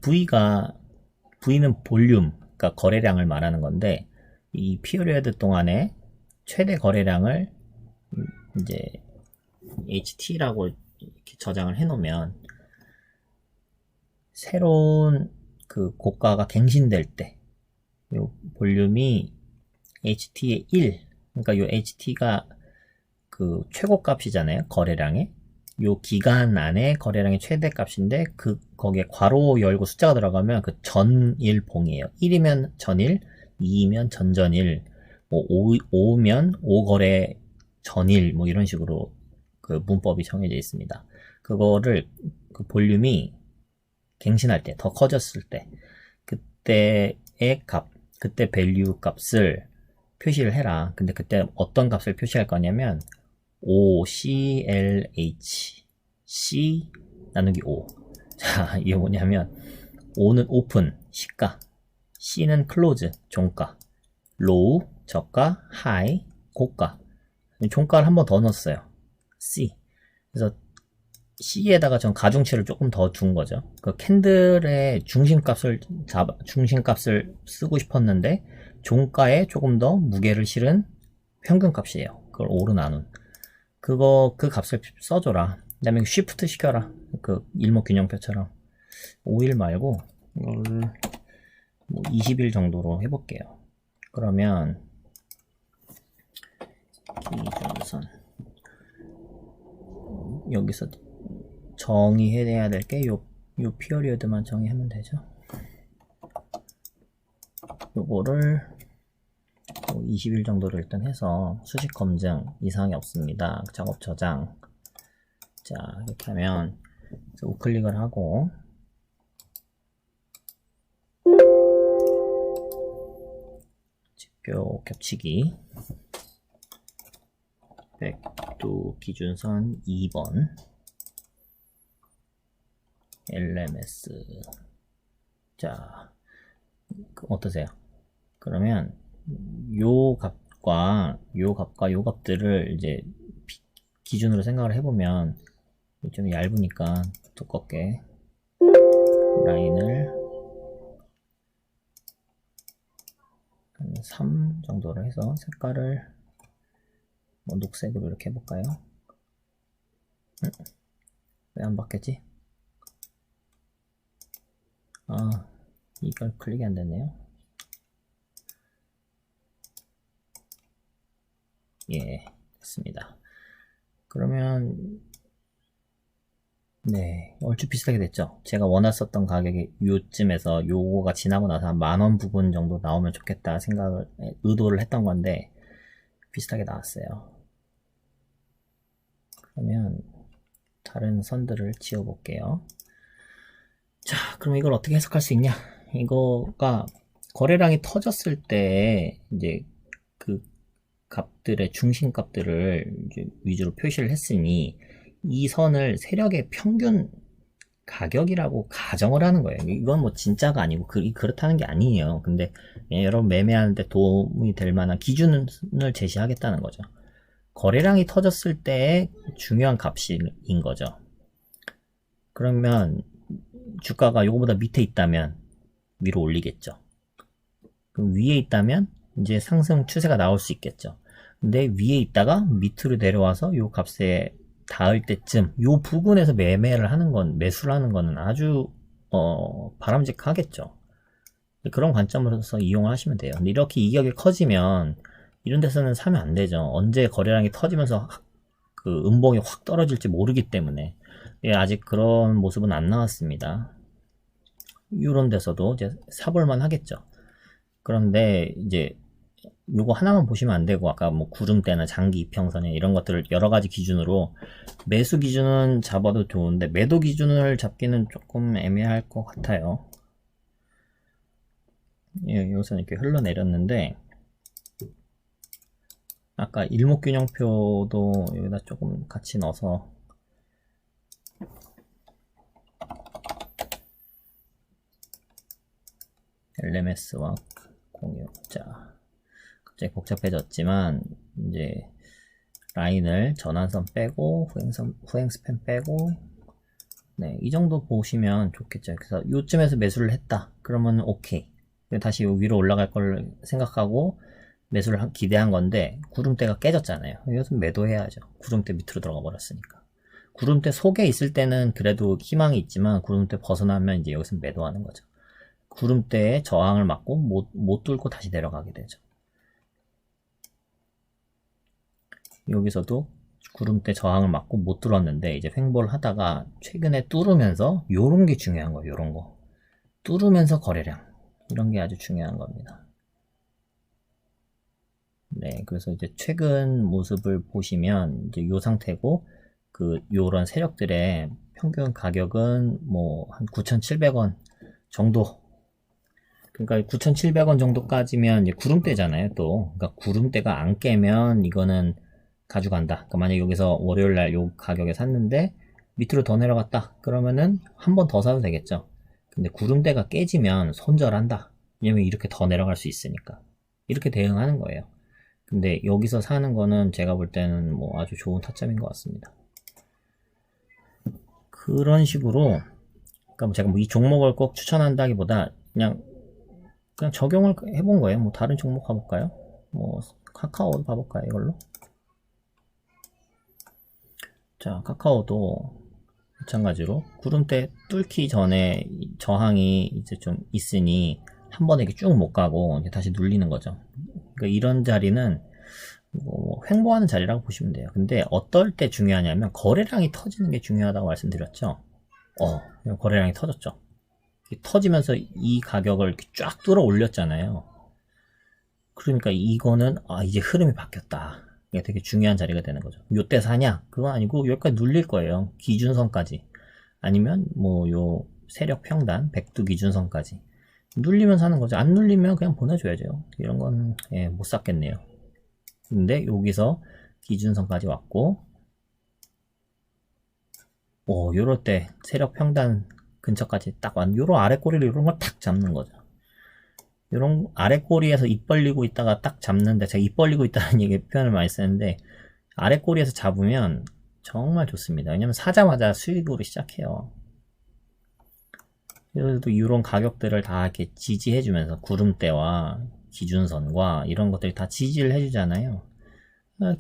Speaker 1: V는 볼륨, 그러니까 거래량을 말하는 건데, 이 피리어드 동안에 최대 거래량을 이제 HT라고 이렇게 저장을 해 놓으면 새로운 그 고가가 갱신될 때 요 볼륨이 HT의 1, 그러니까 요 HT가 그 최고값이잖아요. 거래량의 요 기간 안에 거래량의 최대값인데 거기에 괄호 열고 숫자가 들어가면 그 전일 봉이에요. 1이면 전일, 2이면 전전일, 뭐 5면 5거래 전일, 뭐 이런 식으로 그 문법이 정해져 있습니다. 그거를 그 볼륨이 갱신할 때, 더 커졌을 때, 그때의 값, 그때 밸류 값을 표시를 해라. 근데 그때 어떤 값을 표시할 거냐면 OCLH C 나누기 5. 자, 이게 뭐냐면 O는 오픈, 시가, C는 클로즈, 종가, 로우, 저가, 하이, 고가. 종가를 한 번 더 넣었어요. C. 그래서 C에다가 전 가중치를 조금 더 준 거죠. 그 캔들의 중심값을 쓰고 싶었는데 종가에 조금 더 무게를 실은 평균값이에요. 그걸 오르 나눈. 그 값을 써줘라. 그 다음에 쉬프트 시켜라. 그 일목균형표처럼. 5일 말고, 이걸 뭐 20일 정도로 해볼게요. 그러면, 기준선. 여기서 정의해야 될 게 요 피어리어드만 정의하면 되죠. 요거를 20일 정도로 일단 해서 수식 검증 이상이 없습니다. 작업 저장. 자, 이렇게 하면 우클릭을 하고 지표 겹치기 백두 기준선 2번 LMS. 자, 어떠세요? 그러면 요 값과 요 값들을 이제 기준으로 생각을 해보면 좀 얇으니까 두껍게 라인을 한 3 정도로 해서 색깔을 뭐 녹색으로 이렇게 해볼까요? 왜 안 바뀌었지? 아, 이걸 클릭이 안 됐네요. 예, 됐습니다. 그러면 네, 얼추 비슷하게 됐죠. 제가 원했었던 가격이 요쯤에서 요거가 지나고 나서 한 10,000원 부분 정도 나오면 좋겠다 생각을 의도를 했던 건데 비슷하게 나왔어요. 그러면 다른 선들을 지워 볼게요. 자, 그럼 이걸 어떻게 해석할 수 있냐? 이거가 거래량이 터졌을 때 이제 그 값들의 중심 값들을 이제 위주로 표시를 했으니 이 선을 세력의 평균 가격이라고 가정을 하는 거예요. 이건 뭐 진짜가 아니고 그렇다는 게 아니에요. 근데 여러분 매매하는데 도움이 될 만한 기준을 제시하겠다는 거죠. 거래량이 터졌을 때의 중요한 값인 거죠. 그러면 주가가 요거보다 밑에 있다면 위로 올리겠죠. 그럼 위에 있다면 이제 상승 추세가 나올 수 있겠죠. 근데 위에 있다가 밑으로 내려와서 요 값에 닿을 때쯤 요 부분에서 매수를 하는 거는 아주 바람직하겠죠. 그런 관점으로서 이용을 하시면 돼요. 근데 이렇게 이격이 커지면 이런 데서는 사면 안 되죠. 언제 거래량이 터지면서 그 음봉이 확 떨어질지 모르기 때문에 아직 그런 모습은 안 나왔습니다. 이런 데서도 이제 사볼만 하겠죠. 그런데 이제 요거 하나만 보시면 안 되고 아까 뭐 구름대나 장기 이평선이나 이런 것들을 여러 가지 기준으로 매수 기준은 잡아도 좋은데 매도 기준을 잡기는 조금 애매할 것 같아요. 여기서 이렇게 흘러내렸는데 아까 일목균형표도 여기다 조금 같이 넣어서 LMS와 공유. 자, 갑자기 복잡해졌지만 이제 라인을 전환선 빼고 후행 스팬 빼고 네, 이 정도 보시면 좋겠죠. 그래서 요쯤에서 매수를 했다. 그러면 오케이. 다시 위로 올라갈 걸 생각하고 매수를 기대한 건데 구름대가 깨졌잖아요. 이것은 매도해야죠. 구름대 밑으로 들어가 버렸으니까. 구름대 속에 있을 때는 그래도 희망이 있지만 구름대 벗어나면 이제 여기서 매도하는 거죠. 구름대에 저항을 맞고 못 뚫고 다시 내려가게 되죠. 여기서도 구름대 저항을 맞고 못 뚫었는데 이제 횡보를 하다가 최근에 뚫으면서 요런 게 중요한 거예요. 요런 거 뚫으면서 거래량 이런 게 아주 중요한 겁니다. 네, 그래서 이제 최근 모습을 보시면 이제 요 상태고 요런 세력들의 평균 가격은 뭐 한 9,700원 정도. 그러니까 9,700원 정도까지면 이제 구름대잖아요, 또. 그러니까 구름대가 안 깨면 이거는 가져간다. 그러니까 만약 여기서 월요일 날 요 가격에 샀는데 밑으로 더 내려갔다. 그러면은 한 번 더 사도 되겠죠. 근데 구름대가 깨지면 손절한다. 왜냐면 이렇게 더 내려갈 수 있으니까. 이렇게 대응하는 거예요. 근데 여기서 사는 거는 제가 볼 때는 뭐 아주 좋은 타점인 것 같습니다. 그런 식으로, 그러니까 제가 뭐 이 종목을 꼭 추천한다기보다 그냥 그냥 적용을 해본 거예요. 뭐 다른 종목 가볼까요? 뭐 카카오도 봐볼까요? 이걸로. 자, 카카오도 마찬가지로 구름대 뚫기 전에 저항이 이제 좀 있으니 한 번에 이렇게 쭉 못 가고 이제 다시 눌리는 거죠. 그러니까 이런 자리는 뭐 횡보하는 자리라고 보시면 돼요. 근데 어떨 때 중요하냐면 거래량이 터지는 게 중요하다고 말씀드렸죠. 거래량이 터졌죠. 터지면서 이 가격을 이렇게 쫙 뚫어 올렸잖아요. 그러니까 이거는 이제 흐름이 바뀌었다. 이게 되게 중요한 자리가 되는 거죠. 요때 사냐? 그건 아니고 여기까지 눌릴 거예요. 기준선까지. 아니면 뭐 요 세력 평단, 백두 기준선까지. 눌리면 사는 거죠. 안 눌리면 그냥 보내줘야죠. 이런 건 못 샀겠네요. 근데 여기서 기준선까지 왔고, 요럴 때 세력 평단 근처까지 딱 요런 아래 꼬리를 요런 걸 탁 잡는 거죠. 요런 아래 꼬리에서 입 벌리고 있다가 딱 잡는데, 제가 입 벌리고 있다는 얘기 표현을 많이 쓰는데, 아래 꼬리에서 잡으면 정말 좋습니다. 왜냐면 사자마자 수익으로 시작해요. 그래도 이런 가격들을 다 이렇게 지지해주면서 구름대와 기준선과 이런 것들이 다 지지를 해주잖아요.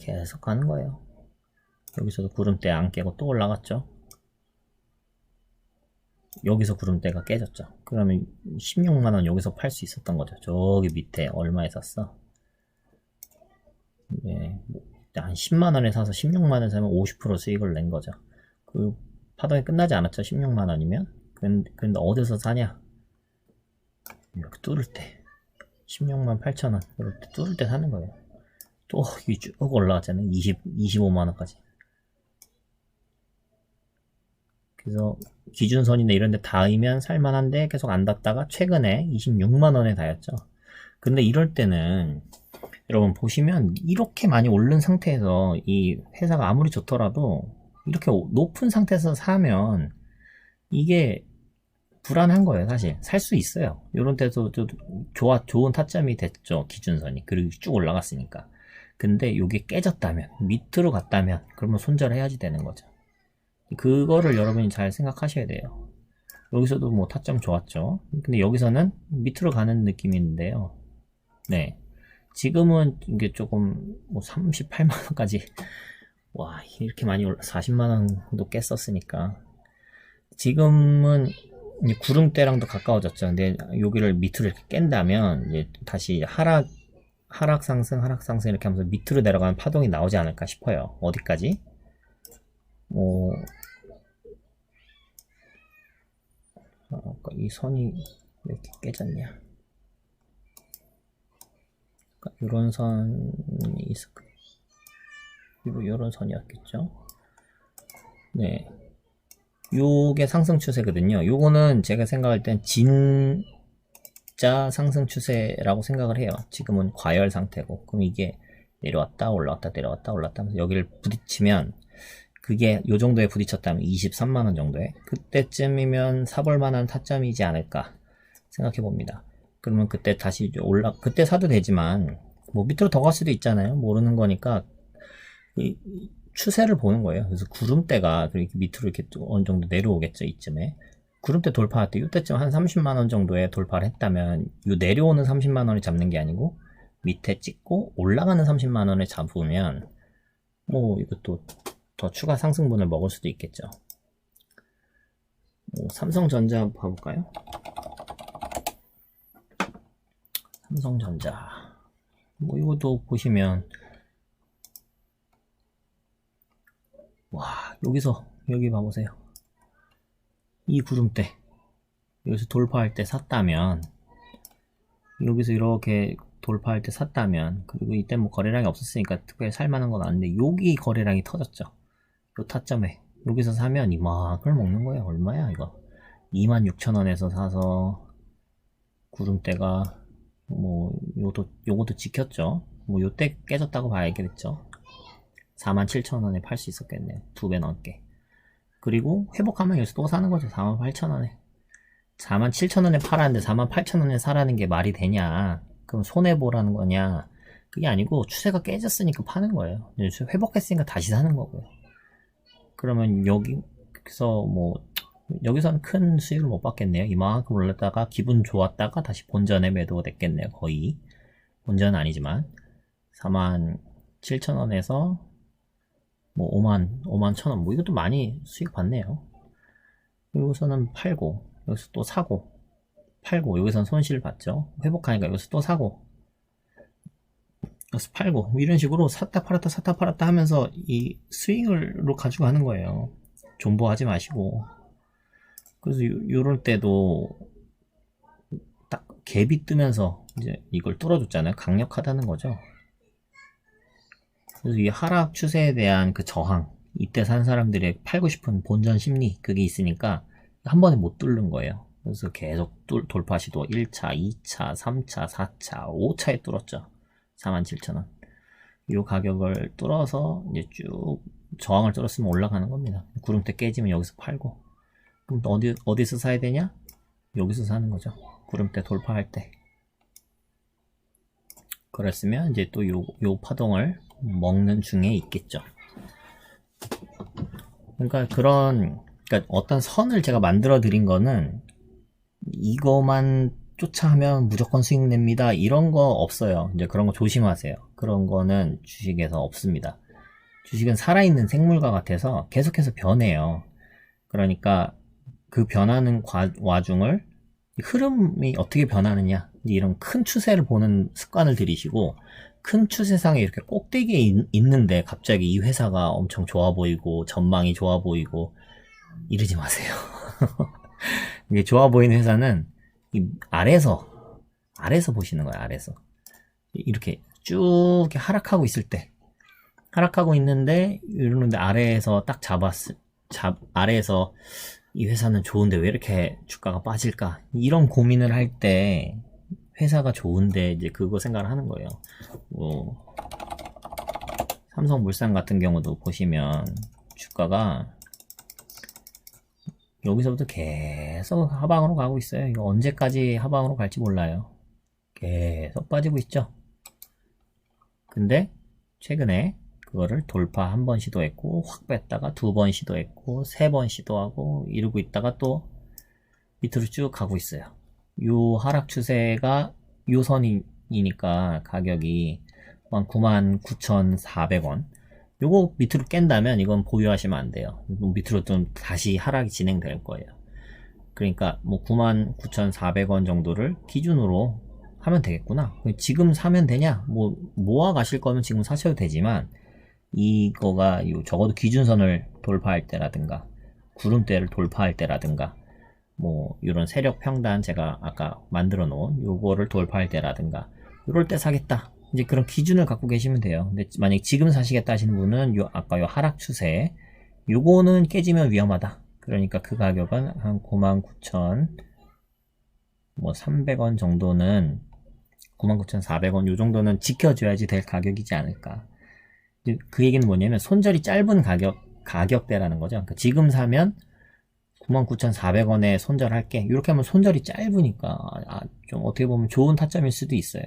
Speaker 1: 계속 가는 거예요. 여기서도 구름대 안 깨고 또 올라갔죠. 여기서 구름대가 깨졌죠. 그러면 16만원 여기서 팔 수 있었던 거죠. 저기 밑에 얼마에 샀어? 네, 한 10만원에 사서 16만원 사면 50% 수익을 낸 거죠. 그 파동이 끝나지 않았죠. 16만원이면. 근데 어디서 사냐? 이렇게 뚫을 때 16만 8천원 이렇게 뚫을 때 사는 거예요. 또 쭉 올라갔잖아요. 25만원까지. 그래서 기준선이나 이런 데 닿으면 살만한데 계속 안 닿다가 최근에 26만원에 닿았죠. 근데 이럴 때는 여러분 보시면 이렇게 많이 오른 상태에서 이 회사가 아무리 좋더라도 이렇게 높은 상태에서 사면 이게 불안한 거예요. 사실 살 수 있어요. 이런 데서 좋은 타점이 됐죠. 기준선이. 그리고 쭉 올라갔으니까. 근데 이게 깨졌다면, 밑으로 갔다면 그러면 손절해야지 되는 거죠. 그거를 여러분이 잘 생각하셔야 돼요. 여기서도 뭐 타점 좋았죠. 근데 여기서는 밑으로 가는 느낌인데요. 네. 지금은 이게 조금 뭐 38만원까지 와 이렇게 많이 40만원도 깼었으니까 지금은 이제 구름대랑도 가까워졌죠. 근데 여기를 밑으로 이렇게 깬다면 이제 다시 하락 상승 이렇게 하면서 밑으로 내려가는 파동이 나오지 않을까 싶어요. 어디까지? 이 선이 왜 이렇게 깨졌냐? 이런 선이 있을 거예요. 그리고 이런 선이었겠죠? 네. 요게 상승 추세거든요. 요거는 제가 생각할 땐 진짜 상승 추세라고 생각을 해요. 지금은 과열 상태고. 그럼 이게 내려왔다 올라왔다 내려왔다 올라왔다 하면서 여기를 부딪히면 그게 요 정도에 부딪혔다면 23만원 정도에 그때쯤이면 사볼만한 타점이지 않을까 생각해 봅니다. 그러면 그때 다시 그때 사도 되지만 뭐 밑으로 더 갈 수도 있잖아요. 모르는 거니까 이 추세를 보는 거예요. 그래서 구름대가 이렇게 밑으로 이렇게 어느 정도 내려오겠죠. 이쯤에 구름대 돌파할 때 이때쯤 한 30만원 정도에 돌파를 했다면 요 내려오는 30만원을 잡는 게 아니고 밑에 찍고 올라가는 30만원을 잡으면 뭐 이것도 더 추가 상승분을 먹을 수도 있겠죠. 삼성전자 봐볼까요? 삼성전자 뭐 이것도 보시면 와 여기 봐보세요. 이 구름대 여기서 돌파할 때 샀다면 여기서 이렇게 돌파할 때 샀다면 그리고 이때 뭐 거래량이 없었으니까 특별히 살만한 건 아닌데 여기 거래량이 터졌죠. 요 타점에 여기서 사면 이만큼을 먹는 거예요. 얼마야 이거 26,000원에서 사서 구름대가 뭐 요것도 지켰죠. 뭐 요때 깨졌다고 봐야겠죠. 47,000원에 팔 수 있었겠네요. 2배 넘게. 그리고 회복하면 여기서 또 사는 거죠. 48,000원에 47,000원에 팔았는데 48,000원에 사라는 게 말이 되냐. 그럼 손해보라는 거냐. 그게 아니고 추세가 깨졌으니까 파는 거예요. 회복했으니까 다시 사는 거고요. 그러면 여기서 뭐 여기서는 큰 수익을 못 받겠네요. 이만큼 올랐다가 기분 좋았다가 다시 본전에 매도가 됐겠네요. 거의 본전은 아니지만 47,000원에서 뭐 5만 1,000원 뭐 이것도 많이 수익 받네요. 여기서는 팔고 여기서 또 사고 팔고 여기서는 손실 봤죠. 회복하니까 여기서 또 사고 여기서 팔고 뭐 이런 식으로 샀다 팔았다 샀다 팔았다 하면서 이 스윙으로 가지고 가는 거예요. 존버하지 마시고. 그래서 요럴 때도 딱 갭이 뜨면서 이제 이걸 뚫어줬잖아요. 강력하다는 거죠. 그래서 이 하락 추세에 대한 그 저항, 이때 산 사람들의 팔고 싶은 본전 심리 그게 있으니까 한 번에 못 뚫는 거예요. 그래서 계속 돌파 시도 1차, 2차, 3차, 4차, 5차에 뚫었죠. 47,000원. 이 가격을 뚫어서 이제 쭉 저항을 뚫었으면 올라가는 겁니다. 구름대 깨지면 여기서 팔고. 그럼 어디서 사야 되냐? 여기서 사는 거죠. 구름대 돌파할 때. 그랬으면 이제 또 요 파동을 먹는 중에 있겠죠. 그러니까 어떤 선을 제가 만들어 드린 거는 이거만 쫓아하면 무조건 수익 냅니다. 이런 거 없어요. 이제 그런 거 조심하세요. 그런 거는 주식에서 없습니다. 주식은 살아있는 생물과 같아서 계속해서 변해요. 그러니까 그 변하는 와중을 흐름이 어떻게 변하느냐 이런 큰 추세를 보는 습관을 들이시고 큰 추세상에 이렇게 꼭대기에 있는데 갑자기 이 회사가 엄청 좋아 보이고 전망이 좋아 보이고 이러지 마세요. 이게 좋아 보이는 회사는 이 아래에서 보시는 거예요. 아래에서 이렇게 쭉 이렇게 하락하고 있을 때 하락하고 있는데 이러는데 아래에서 딱 아래에서 이 회사는 좋은데 왜 이렇게 주가가 빠질까 이런 고민을 할 때 회사가 좋은데 이제 그거 생각을 하는 거예요. 뭐 삼성물산 같은 경우도 보시면 주가가 여기서부터 계속 하방으로 가고 있어요. 이거 언제까지 하방으로 갈지 몰라요. 계속 빠지고 있죠. 근데 최근에 그거를 돌파 한 번 시도했고 확 뺐다가 두 번 시도했고 세 번 시도하고 이러고 있다가 또 밑으로 쭉 가고 있어요. 요 하락 추세가 요 선이니까 가격이 99,400원 요거 밑으로 깬다면 이건 보유하시면 안 돼요. 밑으로 좀 다시 하락이 진행될 거예요. 그러니까 뭐 99,400원 정도를 기준으로 하면 되겠구나. 지금 사면 되냐? 뭐 모아 가실 거면 지금 사셔도 되지만 이거가 적어도 기준선을 돌파할 때라든가 구름대를 돌파할 때라든가 뭐 이런 세력 평단 제가 아까 만들어 놓은 요거를 돌파할 때라든가 이럴 때 사겠다. 이제 그런 기준을 갖고 계시면 돼요. 근데 만약 지금 사시겠다 하시는 분은 아까 요 하락 추세 요거는 깨지면 위험하다. 그러니까 그 가격은 한 99,300원 정도는 99,400원 요 정도는 지켜줘야지 될 가격이지 않을까. 그 얘기는 뭐냐면 손절이 짧은 가격대라는 거죠. 그러니까 지금 사면 99,400원에 손절할게. 이렇게 하면 손절이 짧으니까 좀 어떻게 보면 좋은 타점일 수도 있어요.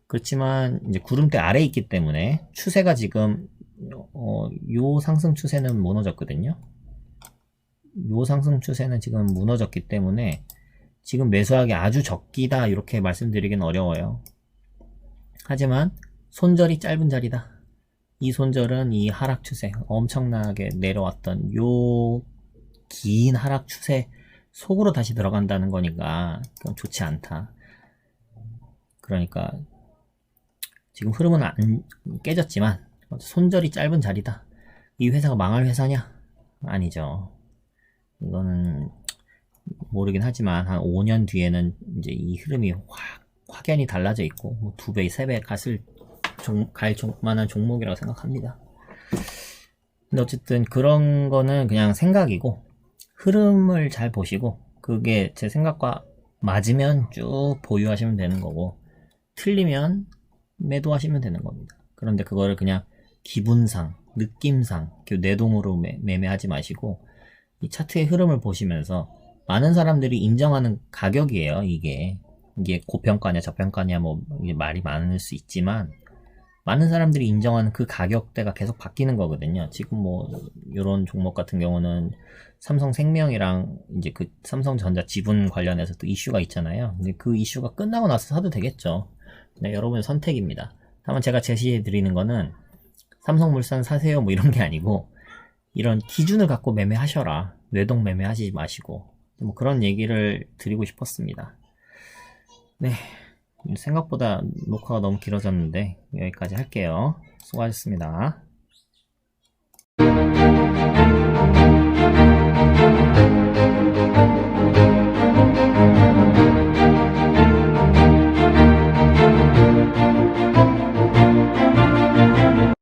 Speaker 1: 그렇지만 이제 구름대 아래에 있기 때문에 추세가 지금 요 상승 추세는 무너졌거든요. 요 상승 추세는 지금 무너졌기 때문에 지금 매수하기 아주 적기다 이렇게 말씀드리긴 어려워요. 하지만 손절이 짧은 자리다. 이 손절은 이 하락 추세 엄청나게 내려왔던 요 긴 하락 추세 속으로 다시 들어간다는 거니까 그건 좋지 않다. 그러니까 지금 흐름은 안 깨졌지만 손절이 짧은 자리다. 이 회사가 망할 회사냐? 아니죠. 이거는 모르긴 하지만 한 5년 뒤에는 이제 이 흐름이 확연히 달라져 있고 뭐 2배, 3배 갈 만한 종목이라고 생각합니다. 근데 어쨌든 그런 거는 그냥 생각이고 흐름을 잘 보시고 그게 제 생각과 맞으면 쭉 보유하시면 되는 거고 틀리면 매도하시면 되는 겁니다. 그런데 그거를 그냥 기분상, 느낌상 내동으로 매매하지 마시고 이 차트의 흐름을 보시면서 많은 사람들이 인정하는 가격이에요. 이게 고평가냐 저평가냐 뭐 이게 말이 많을 수 있지만 많은 사람들이 인정하는 그 가격대가 계속 바뀌는 거거든요. 지금 뭐 이런 종목 같은 경우는 삼성생명이랑 이제 그 삼성전자 지분 관련해서 또 이슈가 있잖아요. 근데 그 이슈가 끝나고 나서 사도 되겠죠. 네, 여러분의 선택입니다. 다만 제가 제시해 드리는 거는 삼성물산 사세요 뭐 이런 게 아니고 이런 기준을 갖고 매매하셔라. 뇌동 매매하지 마시고 뭐 그런 얘기를 드리고 싶었습니다. 네, 생각보다 녹화가 너무 길어졌는데 여기까지 할게요. 수고하셨습니다.